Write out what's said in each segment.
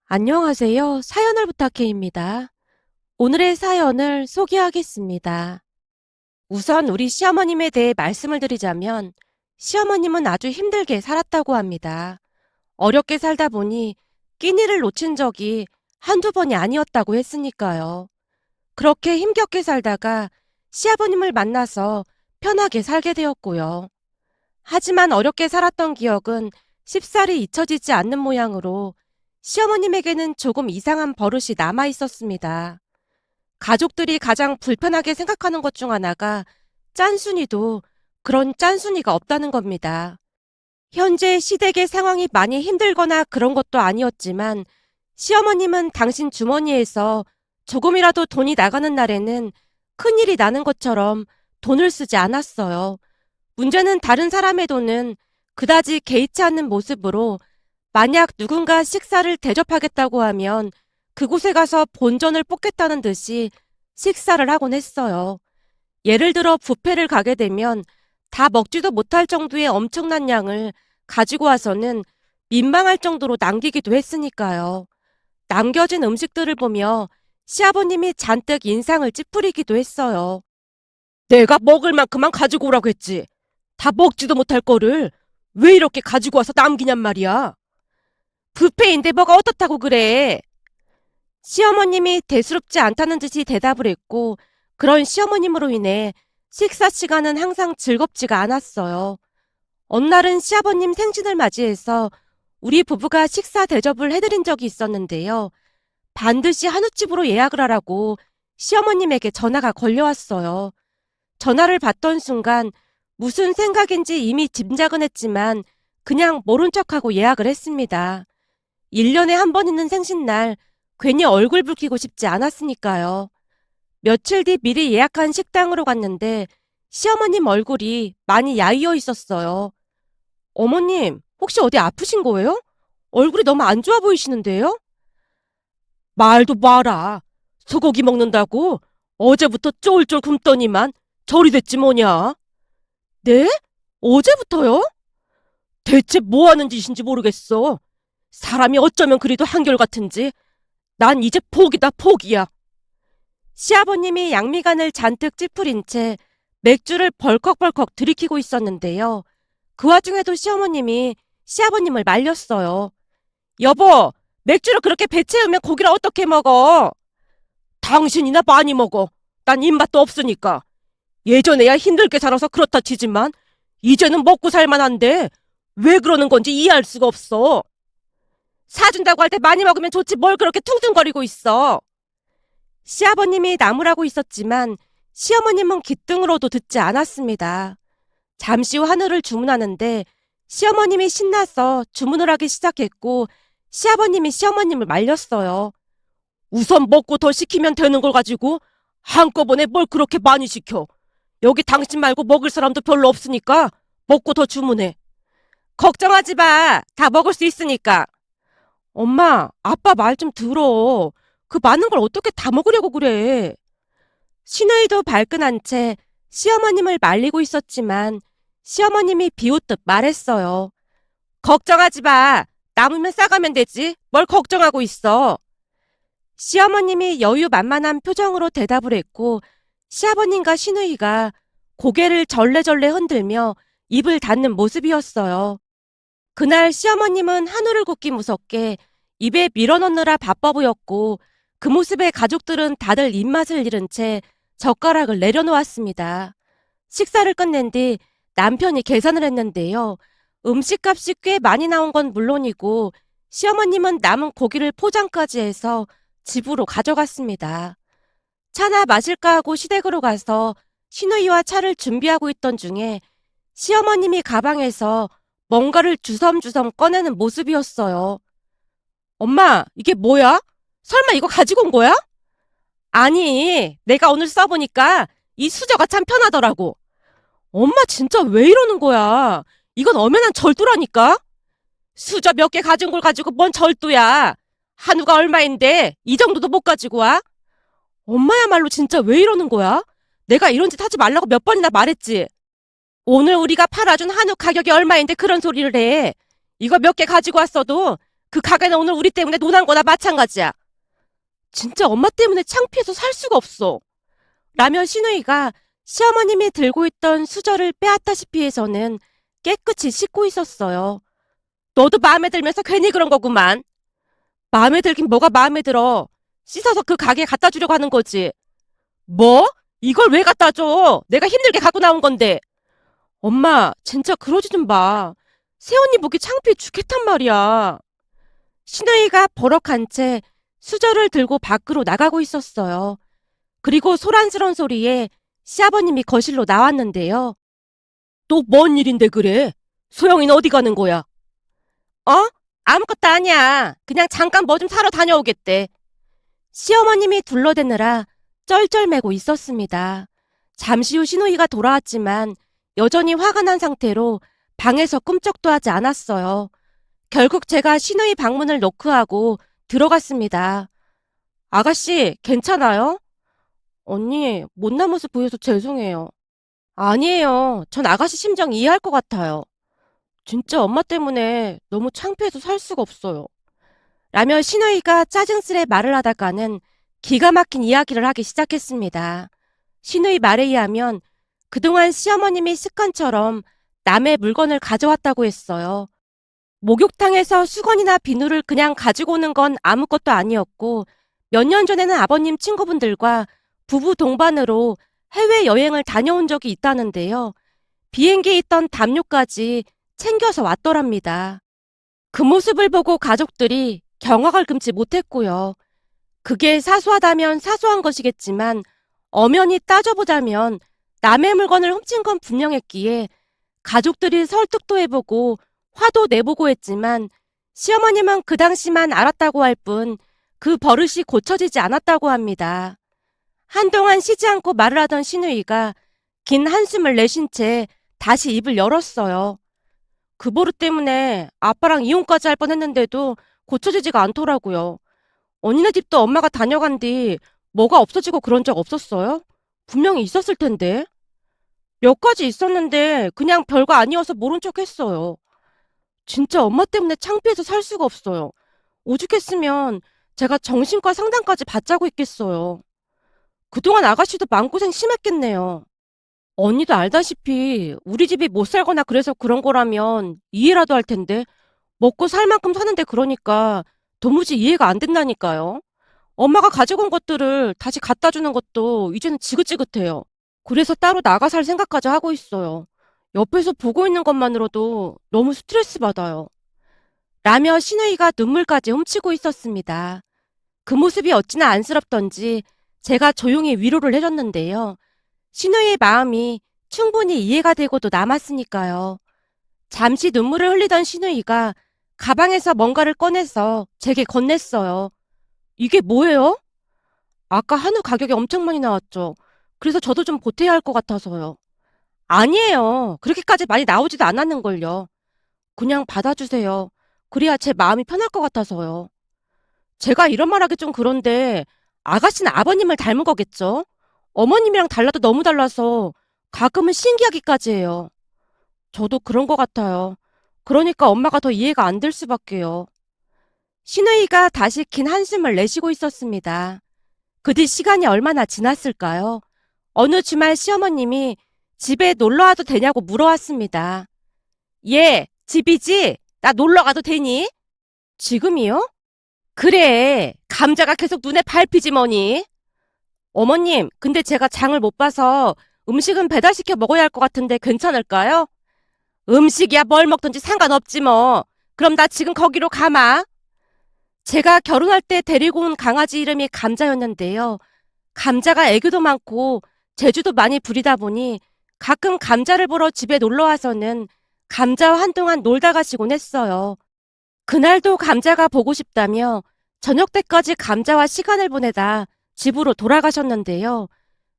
안녕하세요. 사연을 부탁해입니다. 오늘의 사연을 소개하겠습니다. 우선 우리 시어머님에 대해 말씀을 드리자면 시어머님은 아주 힘들게 살았다고 합니다. 어렵게 살다 보니 끼니를 놓친 적이 한두 번이 아니었다고 했으니까요. 그렇게 힘겹게 살다가 시아버님을 만나서 편하게 살게 되었고요. 하지만 어렵게 살았던 기억은 쉽사리 잊혀지지 않는 모양으로 시어머님에게는 조금 이상한 버릇이 남아 있었습니다. 가족들이 가장 불편하게 생각하는 것 중 하나가 짠순이도 그런 짠순이가 없다는 겁니다. 현재 시댁의 상황이 많이 힘들거나 그런 것도 아니었지만 시어머님은 당신 주머니에서 조금이라도 돈이 나가는 날에는 큰일이 나는 것처럼 돈을 쓰지 않았어요. 문제는 다른 사람의 돈은 그다지 개의치 않는 모습으로 만약 누군가 식사를 대접하겠다고 하면 그곳에 가서 본전을 뽑겠다는 듯이 식사를 하곤 했어요. 예를 들어 뷔페를 가게 되면 다 먹지도 못할 정도의 엄청난 양을 가지고 와서는 민망할 정도로 남기기도 했으니까요. 남겨진 음식들을 보며 시아버님이 잔뜩 인상을 찌푸리기도 했어요. 내가 먹을 만큼만 가지고 오라고 했지. 다 먹지도 못할 거를 왜 이렇게 가지고 와서 남기냔 말이야. 뷔페인데 뭐가 어떻다고 그래. 시어머님이 대수롭지 않다는 듯이 대답을 했고 그런 시어머님으로 인해 식사 시간은 항상 즐겁지가 않았어요. 어느 날은 시아버님 생신을 맞이해서 우리 부부가 식사 대접을 해드린 적이 있었는데요. 반드시 한우집으로 예약을 하라고 시어머님에게 전화가 걸려왔어요. 전화를 받던 순간 무슨 생각인지 이미 짐작은 했지만 그냥 모른 척하고 예약을 했습니다. 1년에 한 번 있는 생신날 괜히 얼굴 붉히고 싶지 않았으니까요. 며칠 뒤 미리 예약한 식당으로 갔는데 시어머님 얼굴이 많이 야위어 있었어요. 어머님, 혹시 어디 아프신 거예요? 얼굴이 너무 안 좋아 보이시는데요? 말도 마라. 소고기 먹는다고 어제부터 쫄쫄 굶더니만 저리 됐지 뭐냐. 네? 어제부터요? 대체 뭐 하는 짓인지 모르겠어. 사람이 어쩌면 그리도 한결같은지. 난 이제 포기다, 포기야. 시아버님이 양미간을 잔뜩 찌푸린 채 맥주를 벌컥벌컥 들이키고 있었는데요. 그 와중에도 시어머님이 시아버님을 말렸어요. 여보, 맥주를 그렇게 배 채우면 고기를 어떻게 먹어? 당신이나 많이 먹어. 난 입맛도 없으니까. 예전에야 힘들게 살아서 그렇다 치지만 이제는 먹고 살만한데 왜 그러는 건지 이해할 수가 없어. 사준다고 할 때 많이 먹으면 좋지 뭘 그렇게 퉁퉁거리고 있어. 시아버님이 나무라고 있었지만 시어머님은 귓등으로도 듣지 않았습니다. 잠시 후 한우를 주문하는데 시어머님이 신나서 주문을 하기 시작했고 시아버님이 시어머님을 말렸어요. 우선 먹고 더 시키면 되는 걸 가지고 한꺼번에 뭘 그렇게 많이 시켜. 여기 당신 말고 먹을 사람도 별로 없으니까 먹고 더 주문해. 걱정하지 마. 다 먹을 수 있으니까. 엄마, 아빠 말 좀 들어. 그 많은 걸 어떻게 다 먹으려고 그래. 시누이도 발끈한 채 시어머님을 말리고 있었지만 시어머님이 비웃듯 말했어요. 걱정하지 마. 남으면 싸가면 되지. 뭘 걱정하고 있어. 시어머님이 여유만만한 표정으로 대답을 했고 시아버님과 시누이가 고개를 절레절레 흔들며 입을 닫는 모습이었어요. 그날 시어머님은 한우를 굽기 무섭게 입에 밀어넣느라 바빠 보였고 그 모습에 가족들은 다들 입맛을 잃은 채 젓가락을 내려놓았습니다. 식사를 끝낸 뒤 남편이 계산을 했는데요. 음식값이 꽤 많이 나온 건 물론이고 시어머님은 남은 고기를 포장까지 해서 집으로 가져갔습니다. 차나 마실까 하고 시댁으로 가서 시누이와 차를 준비하고 있던 중에 시어머님이 가방에서 뭔가를 주섬주섬 꺼내는 모습이었어요. 엄마, 이게 뭐야? 설마 이거 가지고 온 거야? 아니, 내가 오늘 써보니까 이 수저가 참 편하더라고. 엄마 진짜 왜 이러는 거야? 이건 엄연한 절도라니까? 수저 몇 개 가진 걸 가지고 뭔 절도야? 한우가 얼마인데 이 정도도 못 가지고 와? 엄마야말로 진짜 왜 이러는 거야? 내가 이런 짓 하지 말라고 몇 번이나 말했지. 오늘 우리가 팔아준 한우 가격이 얼마인데 그런 소리를 해. 이거 몇 개 가지고 왔어도 그 가게는 오늘 우리 때문에 논한 거나 마찬가지야. 진짜 엄마 때문에 창피해서 살 수가 없어. 라며 신우이가 시어머님이 들고 있던 수저를 빼앗다시피 해서는 깨끗이 씻고 있었어요. 너도 마음에 들면서 괜히 그런 거구만. 마음에 들긴 뭐가 마음에 들어. 씻어서 그 가게에 갖다 주려고 하는 거지. 뭐? 이걸 왜 갖다 줘? 내가 힘들게 갖고 나온 건데. 엄마, 진짜 그러지 좀 마. 새언니 보기 창피해 죽겠단 말이야. 신우이가 버럭한 채 수저를 들고 밖으로 나가고 있었어요. 그리고 소란스러운 소리에 시아버님이 거실로 나왔는데요. 또 뭔 일인데 그래? 소영이는 어디 가는 거야? 어? 아무것도 아니야. 그냥 잠깐 뭐 좀 사러 다녀오겠대. 시어머님이 둘러대느라 쩔쩔매고 있었습니다. 잠시 후 신우이가 돌아왔지만 여전히 화가 난 상태로 방에서 꿈쩍도 하지 않았어요. 결국 제가 신우이 방문을 노크하고 들어갔습니다. 아가씨, 괜찮아요? 언니, 못난 모습 보여서 죄송해요. 아니에요. 전 아가씨 심정 이해할 것 같아요. 진짜 엄마 때문에 너무 창피해서 살 수가 없어요. 라며 신우이가 짜증스레 말을 하다가는 기가 막힌 이야기를 하기 시작했습니다. 신우이 말에 의하면 그동안 시어머님이 습관처럼 남의 물건을 가져왔다고 했어요. 목욕탕에서 수건이나 비누를 그냥 가지고 오는 건 아무것도 아니었고 몇 년 전에는 아버님 친구분들과 부부 동반으로 해외여행을 다녀온 적이 있다는데요. 비행기에 있던 담요까지 챙겨서 왔더랍니다. 그 모습을 보고 가족들이 경악을 금치 못했고요. 그게 사소하다면 사소한 것이겠지만 엄연히 따져보자면 남의 물건을 훔친 건 분명했기에 가족들이 설득도 해보고 화도 내보고 했지만 시어머님은 그 당시만 알았다고 할 뿐 그 버릇이 고쳐지지 않았다고 합니다. 한동안 쉬지 않고 말을 하던 신우이가 긴 한숨을 내쉰 채 다시 입을 열었어요. 그 버릇 때문에 아빠랑 이혼까지 할 뻔했는데도 고쳐지지가 않더라고요. 언니네 집도 엄마가 다녀간 뒤 뭐가 없어지고 그런 적 없었어요? 분명히 있었을 텐데. 몇 가지 있었는데 그냥 별거 아니어서 모른 척 했어요. 진짜 엄마 때문에 창피해서 살 수가 없어요. 오죽했으면 제가 정신과 상담까지 받자고 했겠어요. 그동안 아가씨도 마음고생 심했겠네요. 언니도 알다시피 우리 집이 못 살거나 그래서 그런 거라면 이해라도 할 텐데 먹고 살 만큼 사는데 그러니까 도무지 이해가 안 된다니까요. 엄마가 가지고 온 것들을 다시 갖다 주는 것도 이제는 지긋지긋해요. 그래서 따로 나가 살 생각까지 하고 있어요. 옆에서 보고 있는 것만으로도 너무 스트레스 받아요. 라며 신우이가 눈물까지 훔치고 있었습니다. 그 모습이 어찌나 안쓰럽던지 제가 조용히 위로를 해줬는데요. 신우이의 마음이 충분히 이해가 되고도 남았으니까요. 잠시 눈물을 흘리던 신우이가 가방에서 뭔가를 꺼내서 제게 건넸어요. 이게 뭐예요? 아까 한우 가격이 엄청 많이 나왔죠. 그래서 저도 좀 보태야 할 것 같아서요. 아니에요. 그렇게까지 많이 나오지도 않았는걸요. 그냥 받아주세요. 그래야 제 마음이 편할 것 같아서요. 제가 이런 말 하기 좀 그런데 아가씨는 아버님을 닮은 거겠죠? 어머님이랑 달라도 너무 달라서 가끔은 신기하기까지 해요. 저도 그런 것 같아요. 그러니까 엄마가 더 이해가 안 될 수밖에요. 신우이가 다시 긴 한숨을 내쉬고 있었습니다. 그 뒤 시간이 얼마나 지났을까요? 어느 주말 시어머님이 집에 놀러 와도 되냐고 물어왔습니다. 예, 집이지? 나 놀러 가도 되니? 지금이요? 그래, 감자가 계속 눈에 밟히지 뭐니? 어머님, 근데 제가 장을 못 봐서 음식은 배달시켜 먹어야 할 것 같은데 괜찮을까요? 음식이야 뭘 먹든지 상관없지 뭐. 그럼 나 지금 거기로 가마. 제가 결혼할 때 데리고 온 강아지 이름이 감자였는데요. 감자가 애교도 많고 재주도 많이 부리다 보니 가끔 감자를 보러 집에 놀러 와서는 감자와 한동안 놀다 가시곤 했어요. 그날도 감자가 보고 싶다며 저녁 때까지 감자와 시간을 보내다 집으로 돌아가셨는데요.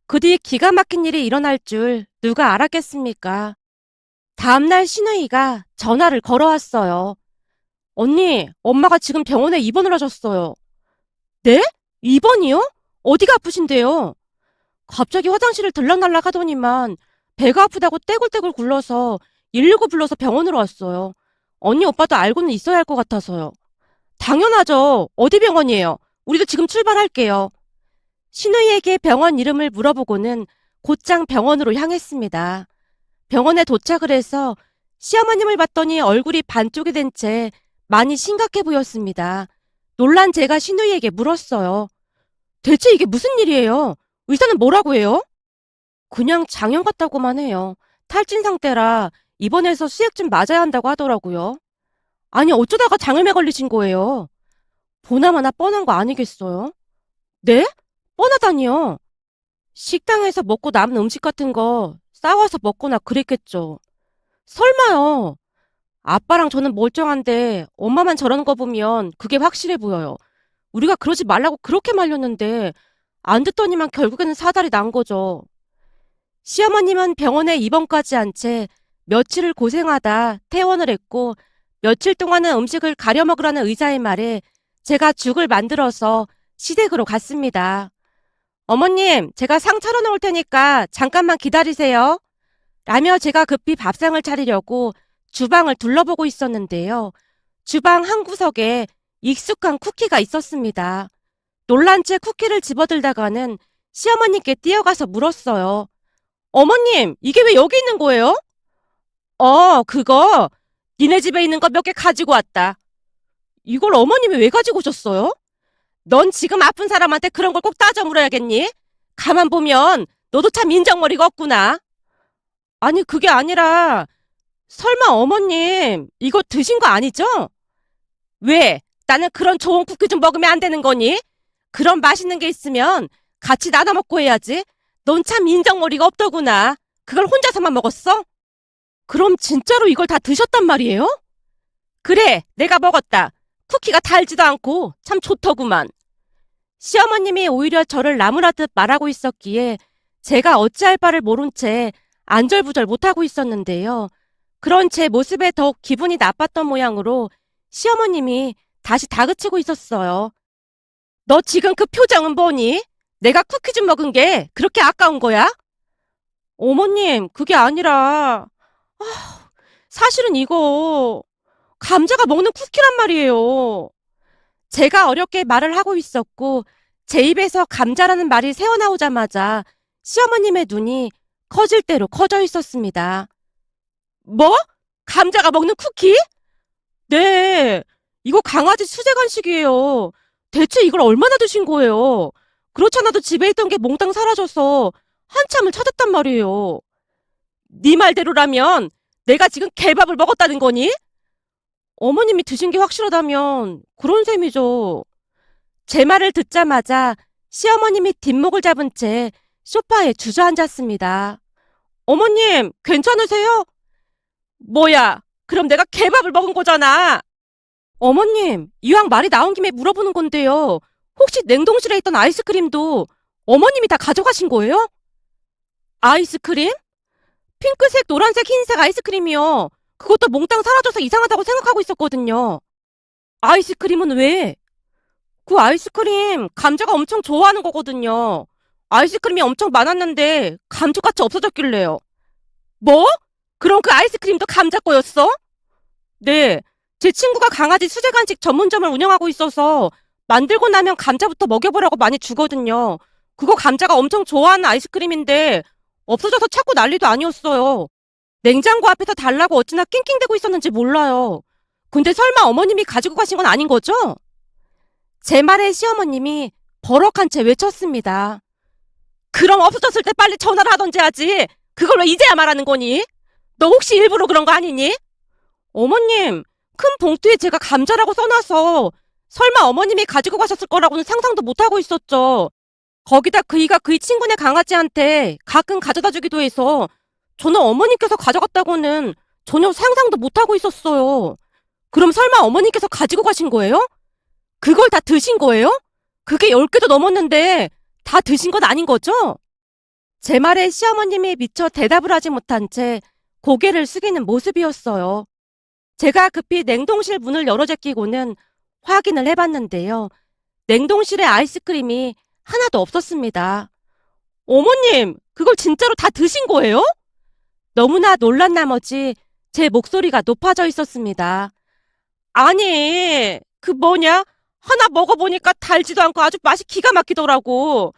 그 뒤 기가 막힌 일이 일어날 줄 누가 알았겠습니까? 다음날 신우이가 전화를 걸어왔어요. 언니, 엄마가 지금 병원에 입원을 하셨어요. 네? 입원이요? 어디가 아프신데요? 갑자기 화장실을 들락날락 하더니만 배가 아프다고 떼굴떼굴 굴러서 119 불러서 병원으로 왔어요. 언니 오빠도 알고는 있어야 할 것 같아서요. 당연하죠. 어디 병원이에요? 우리도 지금 출발할게요. 신우이에게 병원 이름을 물어보고는 곧장 병원으로 향했습니다. 병원에 도착을 해서 시어머님을 봤더니 얼굴이 반쪽이 된 채 많이 심각해 보였습니다. 놀란 제가 신우이에게 물었어요. 대체 이게 무슨 일이에요? 의사는 뭐라고 해요? 그냥 장염 같다고만 해요. 탈진 상태라 입원해서 수액 좀 맞아야 한다고 하더라고요. 아니 어쩌다가 장염에 걸리신 거예요? 보나마나 뻔한 거 아니겠어요? 네? 뻔하다니요. 식당에서 먹고 남은 음식 같은 거 싸와서 먹거나 그랬겠죠. 설마요. 아빠랑 저는 멀쩡한데 엄마만 저러는 거 보면 그게 확실해 보여요. 우리가 그러지 말라고 그렇게 말렸는데 안 듣더니만 결국에는 사달이 난 거죠. 시어머님은 병원에 입원까지 한 채 며칠을 고생하다 퇴원을 했고 며칠 동안은 음식을 가려 먹으라는 의사의 말에 제가 죽을 만들어서 시댁으로 갔습니다. 어머님, 제가 상 차려놓을 테니까 잠깐만 기다리세요. 라며 제가 급히 밥상을 차리려고 주방을 둘러보고 있었는데요. 주방 한 구석에 익숙한 쿠키가 있었습니다. 놀란 채 쿠키를 집어들다가는 시어머님께 뛰어가서 물었어요. 어머님, 이게 왜 여기 있는 거예요? 그거 니네 집에 있는 거 몇 개 가지고 왔다. 이걸 어머님이 왜 가지고 오셨어요? 넌 지금 아픈 사람한테 그런 걸 꼭 따져 물어야겠니? 가만 보면 너도 참 인정머리가 없구나. 아니, 그게 아니라 설마 어머님 이거 드신 거 아니죠? 왜? 나는 그런 좋은 쿠키 좀 먹으면 안 되는 거니? 그런 맛있는 게 있으면 같이 나눠 먹고 해야지. 넌 참 인정머리가 없더구나. 그걸 혼자서만 먹었어? 그럼 진짜로 이걸 다 드셨단 말이에요? 그래, 내가 먹었다. 쿠키가 달지도 않고 참 좋더구만. 시어머님이 오히려 저를 나무라듯 말하고 있었기에 제가 어찌할 바를 모른 채 안절부절 못하고 있었는데요. 그런 제 모습에 더욱 기분이 나빴던 모양으로 시어머님이 다시 다그치고 있었어요. 너 지금 그 표정은 뭐니? 내가 쿠키 좀 먹은 게 그렇게 아까운 거야? 어머님, 그게 아니라 사실은 이거 감자가 먹는 쿠키란 말이에요. 제가 어렵게 말을 하고 있었고 제 입에서 감자라는 말이 새어나오자마자 시어머님의 눈이 커질 대로 커져 있었습니다. 뭐? 감자가 먹는 쿠키? 네, 이거 강아지 수제 간식이에요. 대체 이걸 얼마나 드신 거예요? 그렇잖아도 집에 있던 게 몽땅 사라져서 한참을 찾았단 말이에요. 네 말대로라면 내가 지금 개밥을 먹었다는 거니? 어머님이 드신 게 확실하다면 그런 셈이죠. 제 말을 듣자마자 시어머님이 뒷목을 잡은 채 소파에 주저앉았습니다. 어머님, 괜찮으세요? 뭐야, 그럼 내가 개밥을 먹은 거잖아. 어머님, 이왕 말이 나온 김에 물어보는 건데요. 혹시 냉동실에 있던 아이스크림도 어머님이 다 가져가신 거예요? 아이스크림? 핑크색, 노란색, 흰색 아이스크림이요. 그것도 몽땅 사라져서 이상하다고 생각하고 있었거든요. 아이스크림은 왜? 그 아이스크림 감자가 엄청 좋아하는 거거든요. 아이스크림이 엄청 많았는데 감쪽같이 없어졌길래요. 뭐? 그럼 그 아이스크림도 감자 거였어? 네. 제 친구가 강아지 수제 간식 전문점을 운영하고 있어서 만들고 나면 감자부터 먹여보라고 많이 주거든요. 그거 감자가 엄청 좋아하는 아이스크림인데 없어져서 찾고 난리도 아니었어요. 냉장고 앞에서 달라고 어찌나 낑낑대고 있었는지 몰라요. 근데 설마 어머님이 가지고 가신 건 아닌 거죠? 제 말에 시어머님이 버럭한 채 외쳤습니다. 그럼 없어졌을 때 빨리 전화를 하던지 하지. 그걸 왜 이제야 말하는 거니? 너 혹시 일부러 그런 거 아니니? 어머님, 큰 봉투에 제가 감자라고 써놔서 설마 어머님이 가지고 가셨을 거라고는 상상도 못하고 있었죠. 거기다 그이가 그이 친구네 강아지한테 가끔 가져다 주기도 해서 저는 어머님께서 가져갔다고는 전혀 상상도 못하고 있었어요. 그럼 설마 어머님께서 가지고 가신 거예요? 그걸 다 드신 거예요? 그게 10개도 넘었는데 다 드신 건 아닌 거죠? 제 말에 시어머님이 미처 대답을 하지 못한 채 고개를 숙이는 모습이었어요. 제가 급히 냉동실 문을 열어 제끼고는 확인을 해봤는데요. 냉동실에 아이스크림이 하나도 없었습니다. 어머님, 그걸 진짜로 다 드신 거예요? 너무나 놀란 나머지 제 목소리가 높아져 있었습니다. 아니, 그 뭐냐? 하나 먹어보니까 달지도 않고 아주 맛이 기가 막히더라고.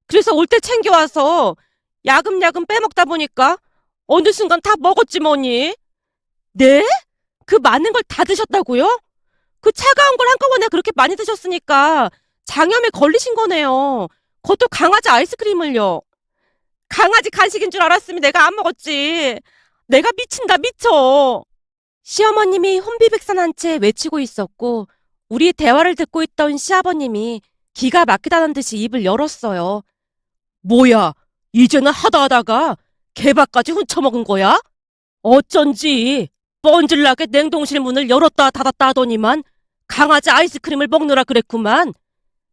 그래서 올 때 챙겨와서 야금야금 빼먹다 보니까 어느 순간 다 먹었지 뭐니. 네? 그 많은 걸 다 드셨다고요? 그 차가운 걸 한꺼번에 그렇게 많이 드셨으니까 장염에 걸리신 거네요. 그것도 강아지 아이스크림을요. 강아지 간식인 줄 알았으면 내가 안 먹었지. 내가 미친다, 미쳐. 시어머님이 혼비백산한 채 외치고 있었고, 우리 대화를 듣고 있던 시아버님이 기가 막히다는 듯이 입을 열었어요. 뭐야, 이제는 하다 하다가 개밥까지 훔쳐먹은 거야? 어쩐지 뻔질나게 냉동실 문을 열었다 닫았다 하더니만 강아지 아이스크림을 먹느라 그랬구만.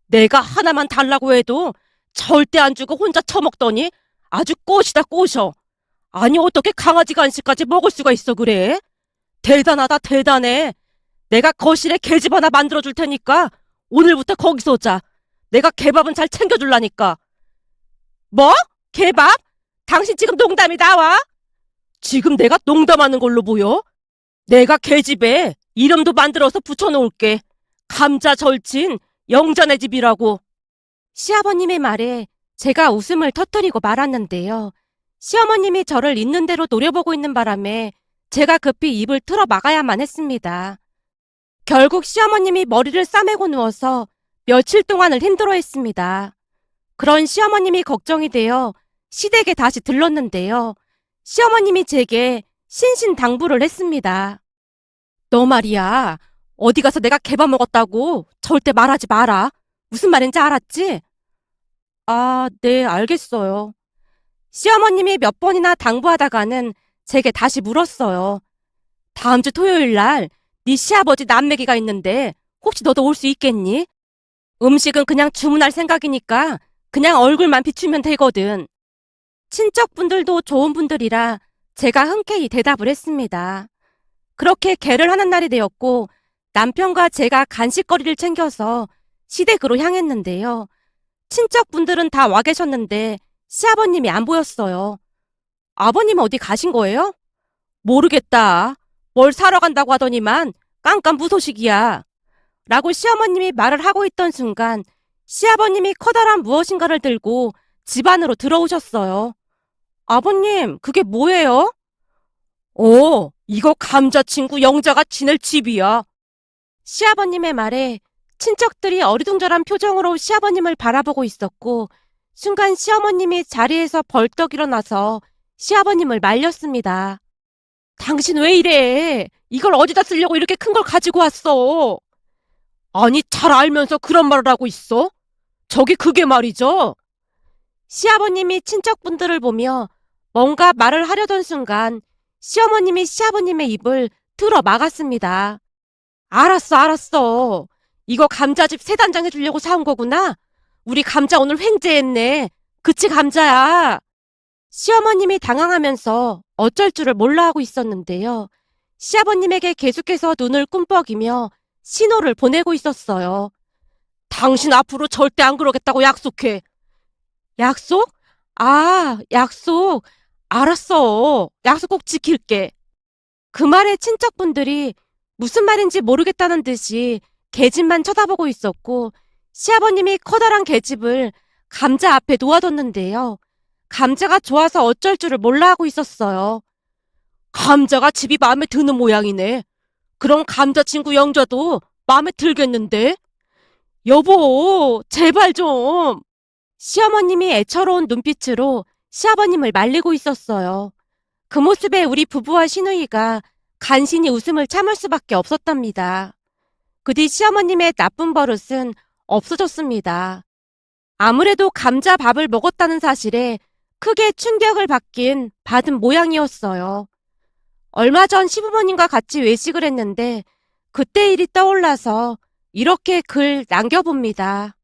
내가 하나만 달라고 해도 절대 안 주고 혼자 처먹더니 아주 꼬시다 꼬셔. 아니 어떻게 강아지 간식까지 먹을 수가 있어 그래? 대단하다 대단해. 내가 거실에 계집 하나 만들어줄 테니까 오늘부터 거기서 자. 내가 개밥은 잘 챙겨줄라니까. 뭐? 개밥? 당신 지금 농담이 나와? 지금 내가 농담하는 걸로 보여? 내가 계집에 이름도 만들어서 붙여놓을게. 감자 절친 영자네 집이라고. 시아버님의 말에 제가 웃음을 터뜨리고 말았는데요. 시어머님이 저를 있는 대로 노려보고 있는 바람에 제가 급히 입을 틀어 막아야만 했습니다. 결국 시어머님이 머리를 싸매고 누워서 며칠 동안을 힘들어했습니다. 그런 시어머님이 걱정이 되어 시댁에 다시 들렀는데요. 시어머님이 제게 신신당부를 했습니다. 너 말이야, 어디 가서 내가 개밥 먹었다고 절대 말하지 마라. 무슨 말인지 알았지? 아, 네, 알겠어요. 시어머님이 몇 번이나 당부하다가는 제게 다시 물었어요. 다음 주 토요일 날 네 시아버지 남매기가 있는데 혹시 너도 올 수 있겠니? 음식은 그냥 주문할 생각이니까 그냥 얼굴만 비추면 되거든. 친척분들도 좋은 분들이라 제가 흔쾌히 대답을 했습니다. 그렇게 개를 하는 날이 되었고 남편과 제가 간식거리를 챙겨서 시댁으로 향했는데요. 친척분들은 다 와 계셨는데 시아버님이 안 보였어요. 아버님 어디 가신 거예요? 모르겠다. 뭘 사러 간다고 하더니만 깜깜무소식이야. 라고 시어머님이 말을 하고 있던 순간 시아버님이 커다란 무엇인가를 들고 집 안으로 들어오셨어요. 아버님, 그게 뭐예요? 이거 감자친구 영자가 지낼 집이야. 시아버님의 말에 친척들이 어리둥절한 표정으로 시아버님을 바라보고 있었고 순간 시어머님이 자리에서 벌떡 일어나서 시아버님을 말렸습니다. 당신 왜 이래? 이걸 어디다 쓰려고 이렇게 큰 걸 가지고 왔어? 아니, 잘 알면서 그런 말을 하고 있어? 저기 그게 말이죠. 시아버님이 친척분들을 보며 뭔가 말을 하려던 순간 시어머님이 시아버님의 입을 틀어 막았습니다. 알았어, 알았어. 이거 감자즙 3단장 해주려고 사온 거구나? 우리 감자 오늘 횡재했네. 그치, 감자야. 시어머님이 당황하면서 어쩔 줄을 몰라 하고 있었는데요. 시아버님에게 계속해서 눈을 꿈뻑이며 신호를 보내고 있었어요. 당신 앞으로 절대 안 그러겠다고 약속해. 약속? 아, 약속. 알았어. 약속 꼭 지킬게. 그 말에 친척분들이 무슨 말인지 모르겠다는 듯이 계집만 쳐다보고 있었고 시아버님이 커다란 계집을 감자 앞에 놓아뒀는데요. 감자가 좋아서 어쩔 줄을 몰라 하고 있었어요. 감자가 집이 마음에 드는 모양이네. 그럼 감자친구 영자도 마음에 들겠는데? 여보, 제발 좀. 시어머님이 애처로운 눈빛으로 시아버님을 말리고 있었어요. 그 모습에 우리 부부와 시누이가 간신히 웃음을 참을 수밖에 없었답니다. 그 뒤 시어머님의 나쁜 버릇은 없어졌습니다. 아무래도 감자밥을 먹었다는 사실에 크게 충격을 받은 모양이었어요. 얼마 전 시부모님과 같이 외식을 했는데 그때 일이 떠올라서 이렇게 글 남겨봅니다.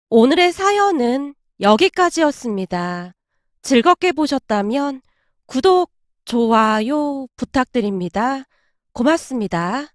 오늘의 사연은 여기까지였습니다. 즐겁게 보셨다면 구독, 좋아요 부탁드립니다. 고맙습니다.